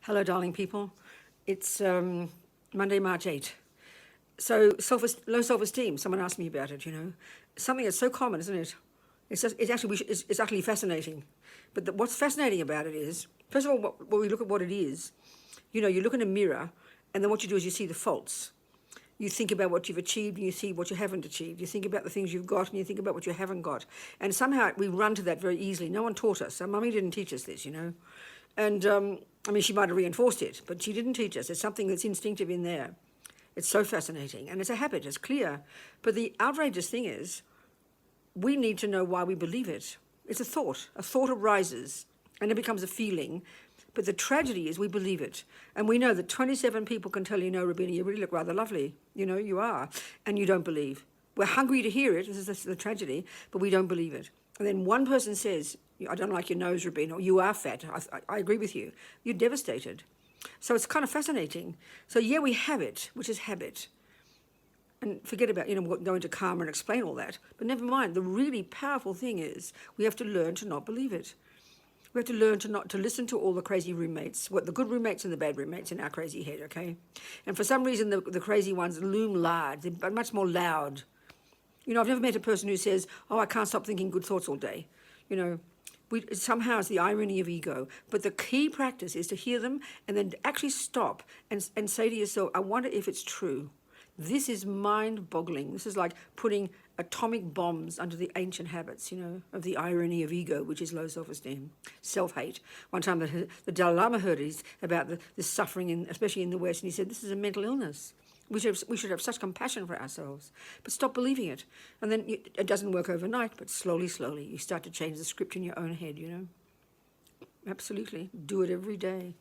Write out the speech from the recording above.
Hello, darling people. It's Monday, March 8th. So low self-esteem, someone asked me about it, Something that's so common, isn't it? It's actually fascinating. But what's fascinating about it is, first of all, when we look at what it is, you look in a mirror, and then what you do is you see the faults. You think about what you've achieved and you see what you haven't achieved. You think about the things you've got and you think about what you haven't got. And somehow we run to that very easily. No one taught us. Our mummy didn't teach us this, And she might have reinforced it, but she didn't teach us. It's something that's instinctive in there. It's so fascinating. And it's a habit, it's clear. But the outrageous thing is, we need to know why we believe it. It's a thought. A thought arises and it becomes a feeling. But the tragedy is we believe it. And we know that 27 people can tell you, no, Robina, you really look rather lovely. You are. And you don't believe. We're hungry to hear it. This is the tragedy. But we don't believe it. And then one person says, I don't like your nose, Robina, or you are fat. I agree with you. You're devastated. So it's kind of fascinating. So yeah, we have it, which is habit. And forget about, go into karma and explain all that. But never mind. The really powerful thing is we have to learn to not believe it. We have to learn to listen to all the crazy roommates, the good roommates and the bad roommates in our crazy head, okay? And for some reason, the crazy ones loom large. They're much more loud. I've never met a person who says, oh, I can't stop thinking good thoughts all day. Somehow it's the irony of ego. But the key practice is to hear them and then actually stop and say to yourself, I wonder if it's true. This is mind-boggling. This is like putting atomic bombs under the ancient habits, of the irony of ego, which is low self-esteem, self-hate. One time the Dalai Lama heard about the suffering, especially in the West, and he said, this is a mental illness. We should have such compassion for ourselves, but stop believing it. And then it doesn't work overnight, but slowly, you start to change the script in your own head, Absolutely. Do it every day.